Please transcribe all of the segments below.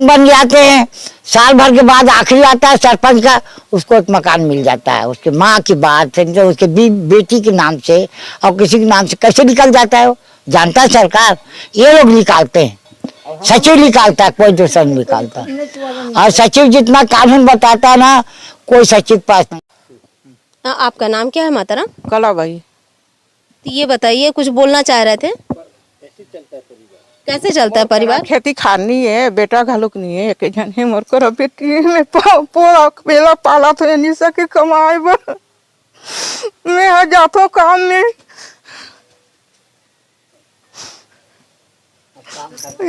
बन जाते हैं, साल भर के बाद आखिरी आता है सरपंच का, उसको एक मकान मिल जाता है, उसके माँ की बात से, उसके बेटी के नाम से और किसी के नाम से कैसे निकल जाता है वो जानता है सरकार। ये लोग निकालते हैं, सचिव निकालता है, कोई दूसरा नहीं निकालता। और सचिव जितना कानून बताता है ना, कोई सचिव पास नहीं। आपका नाम क्या है माताराम? कलाबाई। तो ये बताइए, कुछ बोलना चाह रहे थे। कैसे चलता है परिवार? खेती खानी है, बेटा घालुक नहीं है, एक जन है मोर को बेटी में पूरा बेला पाला तो नहीं सके कमाए बर मैं जातो काम में,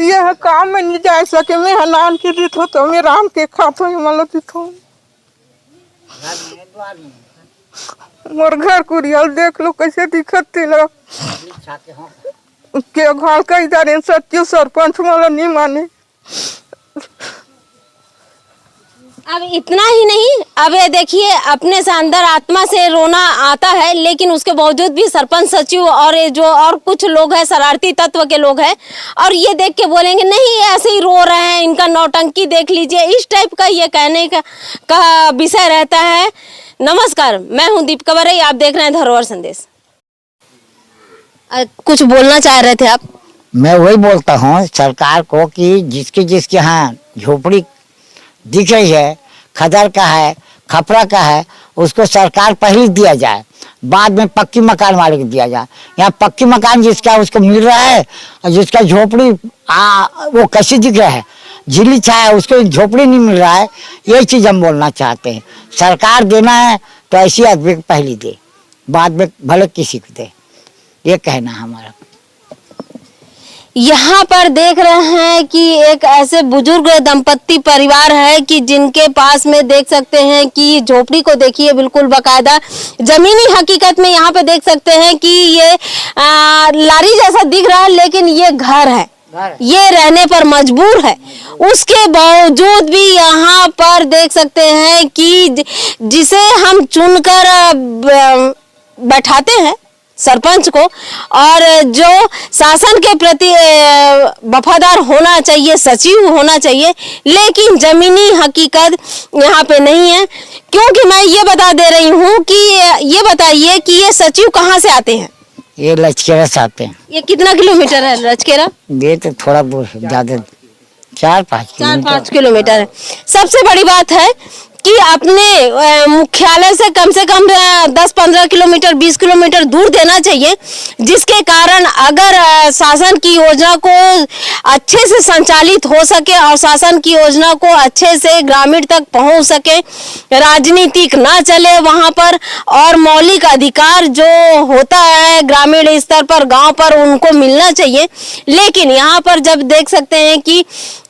यह काम में नहीं जा सके। मैं नान के दी तो मैं राम के खातो मतलब दिखो मोर घर कुरियल देख लो कैसे दिखत लगा के घर का इधर सच्चू सरपंच वाला नहीं माने। अब इतना ही नहीं, अब ये देखिए अपने से अंदर आत्मा से रोना आता है, लेकिन उसके बावजूद भी सरपंच सचिव और ये जो और कुछ लोग हैं शरारती तत्व के लोग हैं, और ये देख के बोलेंगे नहीं ऐसे ही रो रहे हैं, इनका नौटंकी देख लीजिए, इस टाइप का ये कहने का विषय रहता है। नमस्कार, मैं हूँ दीपिका बरई, आप देख रहे हैं धरोहर संदेश। कुछ बोलना चाह रहे थे आप? मैं वही बोलता हूँ सरकार को कि जिसके यहाँ झोपड़ी दिख रही है, खदर का है, खपरा का है, उसको सरकार पहले दिया जाए, बाद में पक्की मकान वाले को दिया जाए। यहाँ पक्की मकान जिसका उसको मिल रहा है, और जिसका झोपड़ी वो कैसी दिख रहा है, झिल्ली छाया, उसको झोपड़ी नहीं मिल रहा है। ये चीज़ हम बोलना चाहते हैं, सरकार देना है तो ऐसी आदमी को पहले दे, बाद में भले किसी को दे, ये कहना हमारा। यहाँ पर देख रहे हैं कि एक ऐसे बुजुर्ग दंपत्ति परिवार है कि जिनके पास में देख सकते हैं कि झोपड़ी को देखिए बिल्कुल बकायदा जमीनी हकीकत में यहाँ पे देख सकते हैं कि ये लारी जैसा दिख रहा है, लेकिन ये घर है, ये रहने पर मजबूर है। उसके बावजूद भी यहाँ पर देख सकते हैं कि जिसे हम चुनकर बैठाते हैं सरपंच को, और जो शासन के प्रति वफादार होना चाहिए, सचिव होना चाहिए, लेकिन जमीनी हकीकत यहाँ पे नहीं है। क्योंकि मैं ये बता दे रही हूँ कि ये बताइए कि ये सचिव कहाँ से आते हैं? ये लचकेरा से आते हैं। ये कितना किलोमीटर है लचकेरा? ये तो थोड़ा बहुत ज्यादा 4-5 किलोमीटर है। सबसे बड़ी बात है कि अपने मुख्यालय से कम 10-15 किलोमीटर 20 किलोमीटर दूर देना चाहिए, जिसके कारण अगर शासन की योजना को अच्छे से संचालित हो सके और शासन की योजना को अच्छे से ग्रामीण तक पहुंच सके, राजनीतिक ना चले वहां पर, और मौलिक अधिकार जो होता है ग्रामीण स्तर पर, गांव पर, उनको मिलना चाहिए। लेकिन यहाँ पर जब देख सकते हैं कि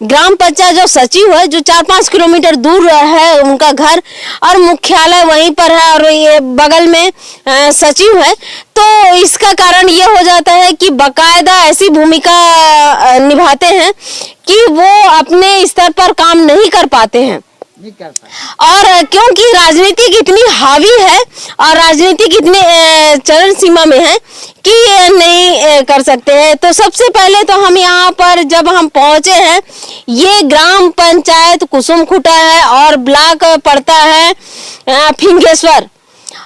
ग्राम पंचायत जो सचिव है, जो 4-5 किलोमीटर दूर है उनका घर, और मुख्यालय वहीं पर है, और ये बगल में सचिव है, तो इसका कारण ये हो जाता है कि बकायदा ऐसी भूमिका निभाते हैं कि वो अपने स्तर पर काम नहीं कर पाते हैं। और क्योंकि राजनीति इतनी हावी है और राजनीति इतने चरण सीमा में है कि ये नहीं कर सकते हैं। तो सबसे पहले तो हम यहाँ पर जब हम पहुंचे हैं, ये ग्राम पंचायत कुसुमखुटा है और ब्लॉक पड़ता है फिंगेश्वर,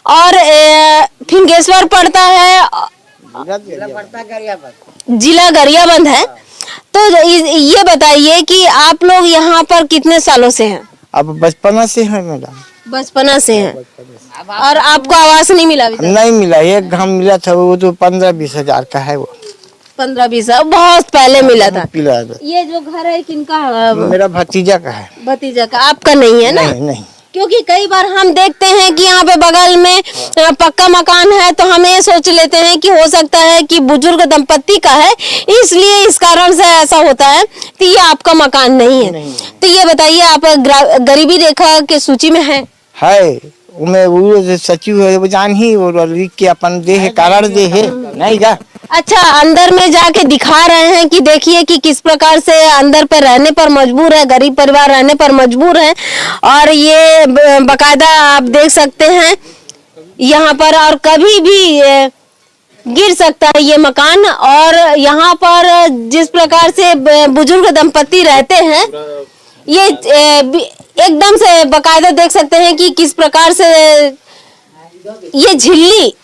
और फिंगेश्वर पड़ता है, जिला गरियाबंद है। तो ये बताइए कि आप लोग यहाँ पर कितने सालों से हैं? अब बचपना से है मेरा। बचपना से हैं। और आपको आवास नहीं मिला? नहीं मिला, एक घाम मिला था, वो तो 15-20 हजार का है। वो 15-20 बहुत पहले मिला था। ये जो घर है किनका? मेरा भतीजा का है। भतीजा का, आपका नहीं है ना? नहीं। क्योंकि कई बार हम देखते हैं कि यहाँ पे बगल में पक्का मकान है, तो हम ये सोच लेते हैं कि हो सकता है कि बुजुर्ग दंपत्ति का है, इसलिए इस कारण से ऐसा होता है। तो ये आपका मकान नहीं है। तो ये बताइए, आप गरीबी रेखा के सूची में है? वो सचिव है, वो जान ही, वो लिख के अपन दे है, कारण दे है, नहीं जा। अच्छा, अंदर में जाके दिखा रहे हैं कि देखिए कि किस प्रकार से अंदर पे रहने पर मजबूर है, गरीब परिवार रहने पर मजबूर है, और ये बकायदा आप देख सकते हैं यहाँ पर, और कभी भी गिर सकता है ये मकान। और यहाँ पर जिस प्रकार से बुजुर्ग दंपत्ति रहते हैं, ये एकदम से बकायदा देख सकते हैं कि किस प्रकार से ये झिल्ली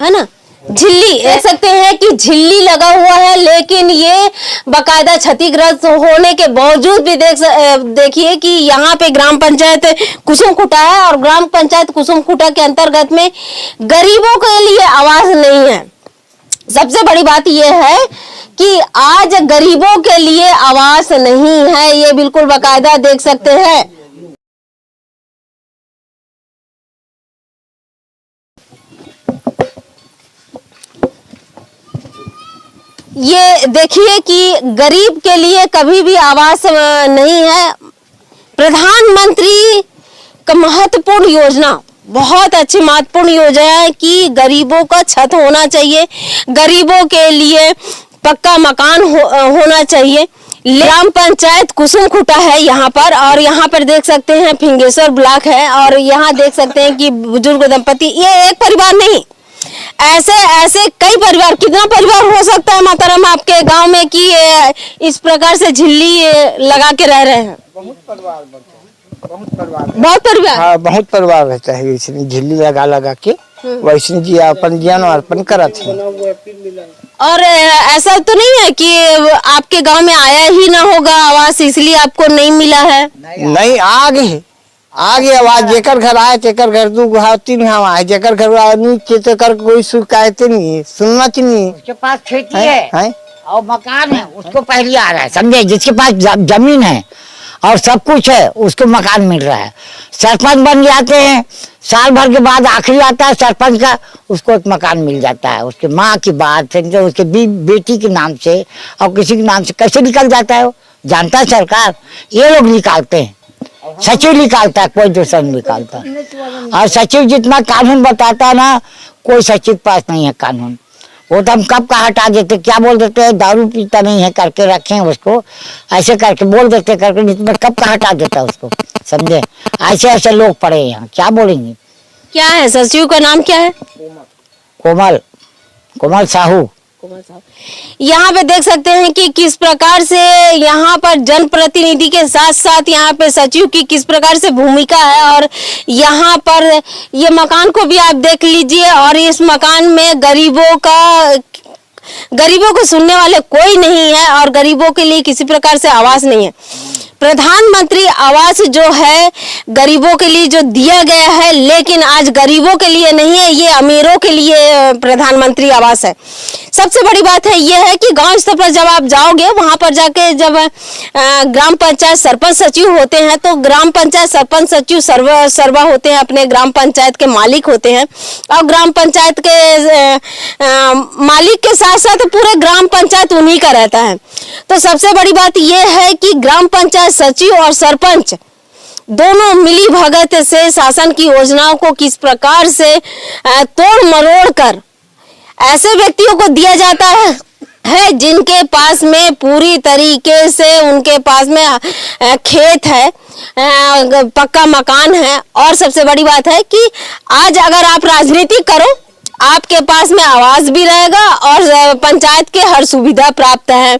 है ना, झिल्ली देख सकते हैं कि झिल्ली लगा हुआ है, लेकिन ये बकायदा क्षतिग्रस्त होने के बावजूद भी देखिए कि यहाँ पे ग्राम पंचायत कुसुमकुटा है और ग्राम पंचायत कुसुमकुटा के अंतर्गत में गरीबों के लिए आवास नहीं है। सबसे बड़ी बात यह है कि आज गरीबों के लिए आवास नहीं है, ये बिल्कुल बकायदा देख सकते हैं। ये देखिए कि गरीब के लिए कभी भी आवास नहीं है। प्रधानमंत्री का महत्वपूर्ण योजना, बहुत अच्छी महत्वपूर्ण योजना है कि गरीबों का छत होना चाहिए, गरीबों के लिए पक्का मकान होना चाहिए। ग्राम पंचायत कुसुमकुटा है यहाँ पर, और यहाँ पर देख सकते हैं फिंगेश्वर ब्लॉक है, और यहाँ देख सकते हैं कि बुजुर्ग दंपति, ये एक परिवार नहीं, ऐसे ऐसे कई परिवार, कितना परिवार हो सकता है माताराम आपके गांव में कि इस प्रकार से झिल्ली लगा के रह रहे हैं? बहुत परिवार हाँ, बहुत परिवार रहता है वैसे झिल्ली लगा के, वैसे जी अपन ज्ञान अर्पण करत है। और ऐसा तो नहीं है कि आपके गांव में आया ही ना होगा आवास, इसलिए आपको नहीं मिला है? नहीं, आगे आवाज जेकर घर आए तेकर घर 2 घर 3 घर आए, जेकर घर आदमी तेकर कोई शिकायत नहीं, सुनना चाहिए। उसके पास खेती है और मकान है, उसको पहले आ रहा है, समझे? जिसके पास जमीन है और सब कुछ है उसको मकान मिल रहा है। सरपंच बन जाते हैं, साल भर के बाद आखिरी आता है सरपंच का, उसको एक मकान मिल जाता है। उसके माँ की बात से, उसके बेटी के नाम से और किसी के नाम से कैसे निकल जाता है वो जानता है सरकार? ये लोग निकालते हैं, सचिव निकालता है, कोई दूसरा नहीं निकालता। और सचिव जितना कानून बताता है ना, कोई सचिव पास नहीं है कानून। वो तो हम कब का हटा देते, क्या बोल देते हैं, दारू पीता नहीं है करके रखे उसको, ऐसे करके बोल देते करके, जितना कब का हटा देता उसको, समझे? ऐसे ऐसे लोग पड़े यहाँ, क्या बोलेंगे? क्या है सचिव का नाम क्या है? कोमल साहू। यहाँ पे देख सकते हैं कि किस प्रकार से यहाँ पर जनप्रतिनिधि के साथ साथ यहाँ पे सचिव की किस प्रकार से भूमिका है। और यहाँ पर ये मकान को भी आप देख लीजिए, और इस मकान में गरीबों को सुनने वाले कोई नहीं है, और गरीबों के लिए किसी प्रकार से आवास नहीं है। प्रधानमंत्री आवास जो है गरीबों के लिए जो दिया गया है, लेकिन आज गरीबों के लिए नहीं है, ये अमीरों के लिए प्रधानमंत्री आवास है। सबसे बड़ी बात है यह है कि गांव स्तर पर जब आप जाओगे, वहां पर जाके जब ग्राम पंचायत सरपंच सचिव होते हैं, तो ग्राम पंचायत सरपंच सचिव सर्वा होते हैं, अपने ग्राम पंचायत के मालिक होते हैं, और ग्राम पंचायत के मालिक के साथ साथ पूरे ग्राम पंचायत उन्हीं का रहता है। तो सबसे बड़ी बात यह है कि ग्राम पंचायत सचिव और सरपंच दोनों मिली भगत से शासन की योजनाओं को किस प्रकार से तोड़ मरोड़ कर ऐसे व्यक्तियों को दिया जाता है जिनके पास में पूरी तरीके से उनके पास में खेत है, पक्का मकान है। और सबसे बड़ी बात है कि आज अगर आप राजनीति करो, आपके पास में आवास भी रहेगा और पंचायत के हर सुविधा प्राप्त है।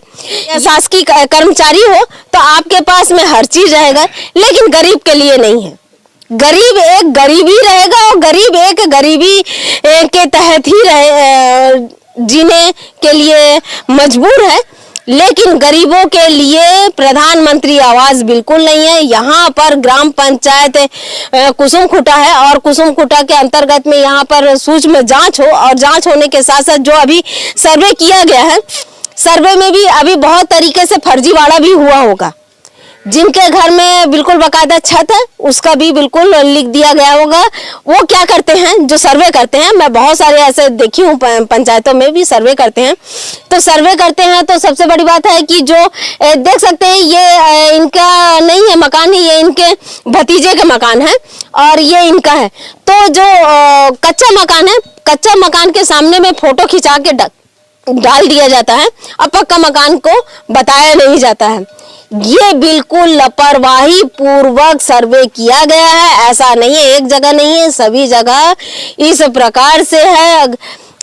शासकीय कर्मचारी हो तो आपके पास में हर चीज रहेगा, लेकिन गरीब के लिए नहीं है। गरीब एक गरीब ही रहेगा, और गरीब एक गरीबी के तहत ही जीने के लिए मजबूर है। लेकिन गरीबों के लिए प्रधानमंत्री आवास बिल्कुल नहीं है। यहाँ पर ग्राम पंचायत कुसुमकुटा है, और कुसुमकुटा के अंतर्गत में यहाँ पर सूक्ष्म जांच हो, और जांच होने के साथ साथ जो अभी सर्वे किया गया है, सर्वे में भी अभी बहुत तरीके से फर्जीवाड़ा भी हुआ होगा। जिनके घर में बिल्कुल बकायदा छत है, उसका भी बिल्कुल लिख दिया गया होगा। वो क्या करते हैं, जो सर्वे करते हैं, मैं बहुत सारे ऐसे देखी हूँ पंचायतों में भी सर्वे करते हैं। तो सर्वे करते हैं तो सबसे बड़ी बात है कि जो देख सकते हैं, ये इनका नहीं है मकान, ये इनके भतीजे का मकान है और ये इनका है। तो जो कच्चा मकान है, कच्चा मकान के सामने में फोटो खिंचा के डाल दिया जाता है, और पक्का मकान को बताया नहीं जाता है। ये बिल्कुल लापरवाही पूर्वक सर्वे किया गया है। ऐसा नहीं है, एक जगह नहीं है, सभी जगह इस प्रकार से है।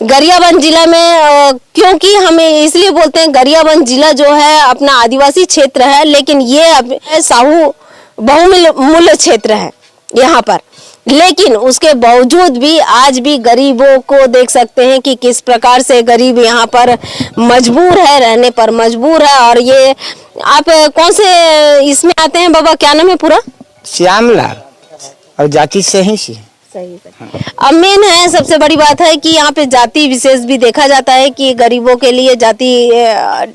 गरियाबंद जिला में क्योंकि हमें इसलिए बोलते हैं गरियाबंद जिला जो है अपना आदिवासी क्षेत्र है, लेकिन ये साहू बहुमूल्य क्षेत्र है यहाँ पर। लेकिन उसके बावजूद भी आज भी गरीबों को देख सकते हैं कि किस प्रकार से गरीब यहाँ पर मजबूर है, रहने पर मजबूर है। और ये आप कौन से इसमें आते हैं बाबा, क्या नाम है पूरा? श्यामलाल, और जाति से ही सी। सही है। अब मेन है, सबसे बड़ी बात है कि यहाँ पे जाति विशेष भी देखा जाता है कि गरीबों के लिए जाति,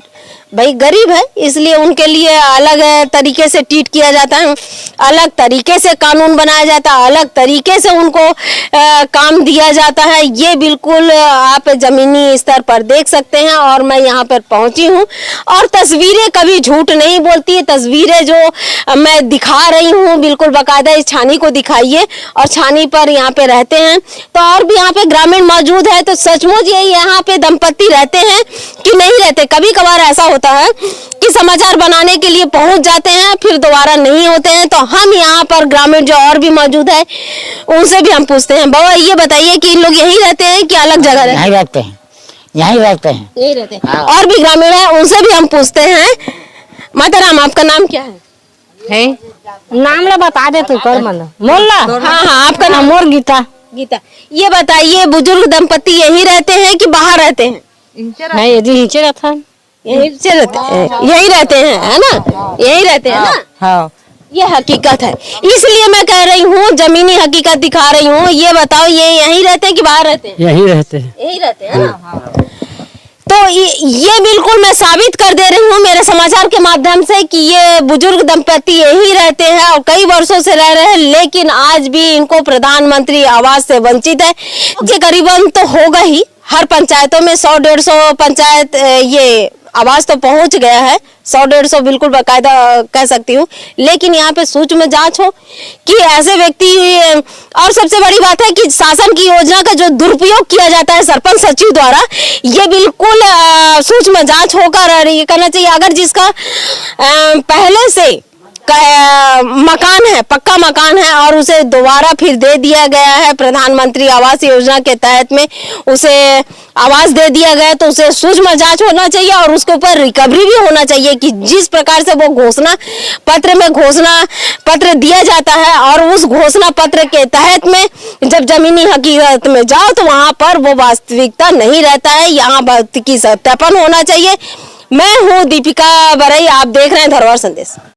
भाई गरीब है इसलिए उनके लिए अलग तरीके से ट्रीट किया जाता है, अलग तरीके से कानून बनाया जाता है, अलग तरीके से उनको काम दिया जाता है। ये बिल्कुल आप जमीनी स्तर पर देख सकते हैं। और मैं यहाँ पर पहुंची हूँ और तस्वीरें कभी झूठ नहीं बोलती है। तस्वीरें जो मैं दिखा रही हूँ बिल्कुल बाकायदा इस छानी को दिखाइए, और छानी पर यहाँ पे रहते हैं तो और भी यहाँ पे ग्रामीण मौजूद है। तो सचमुच ये यहाँ पे दंपत्ति रहते हैं कि नहीं रहते? कभी कभार ऐसा होता है कि समाचार बनाने के लिए पहुंच जाते हैं फिर दोबारा नहीं होते हैं। तो हम यहाँ पर ग्रामीण जो और भी मौजूद है उनसे भी हम पूछते हैं। बाबा ये बताइए कि इन लोग यहीं रहते हैं कि अलग जगह रहते हैं? यहीं रहते हैं, यहीं रहते हैं, यहीं रहते हैं। हाँ। और भी ग्रामीण है उनसे भी हम पूछते हैं। माताराम, आपका नाम क्या है? नाम ला बता दे तू कर मन मोल्ला। हाँ हाँ, आपका नाम? मोर गीता। गीता। ये बताइए बुजुर्ग दंपति यहीं रहते हैं कि बाहर रहते हैं? है यदि नीचे रहता यहीं से रहते हैं, यहीं रहते हैं, है ना? यहीं रहते हैं ना? हाँ। ये हकीकत है, इसलिए मैं कह रही हूँ, जमीनी हकीकत दिखा रही हूँ। ये बताओ ये यहीं रहते हैं कि बाहर रहते हैं? यही रहते हैं। यहीं रहते हैं ना? तो ये बिल्कुल मैं साबित कर दे रही हूँ मेरे समाचार के माध्यम से कि ये बुजुर्ग दंपति यहीं रहते हैं और कई वर्षों से रह रहे हैं, लेकिन आज भी इनको प्रधानमंत्री आवास से वंचित है। ये करीबन तो होगा ही, हर पंचायतों में 100-150 पंचायत ये आवाज तो पहुंच गया है, 100-150 बिल्कुल बाकायदा कह सकती हूँ। लेकिन यहाँ पे सूक्ष्म जांच हो कि ऐसे व्यक्ति, और सबसे बड़ी बात है कि शासन की योजना का जो दुरुपयोग किया जाता है सरपंच सचिव द्वारा, ये बिल्कुल सूक्ष्म जांच होकर ये करना चाहिए। अगर जिसका पहले से मकान है, पक्का मकान है, और उसे दोबारा फिर दे दिया गया है प्रधानमंत्री आवास योजना के तहत में उसे आवास दे दिया गया, तो उसे सूक्ष्म जांच होना चाहिए और उसके ऊपर रिकवरी भी होना चाहिए कि जिस प्रकार से वो घोषणा पत्र में घोषणा पत्र दिया जाता है और उस घोषणा पत्र के तहत में जब जमीनी हकीकत में जाओ तो वहां पर वो वास्तविकता नहीं रहता है। यहाँ बात की सत्यापन होना चाहिए। मैं हूँ दीपिका बरई, आप देख रहे हैं धरोहर संदेश।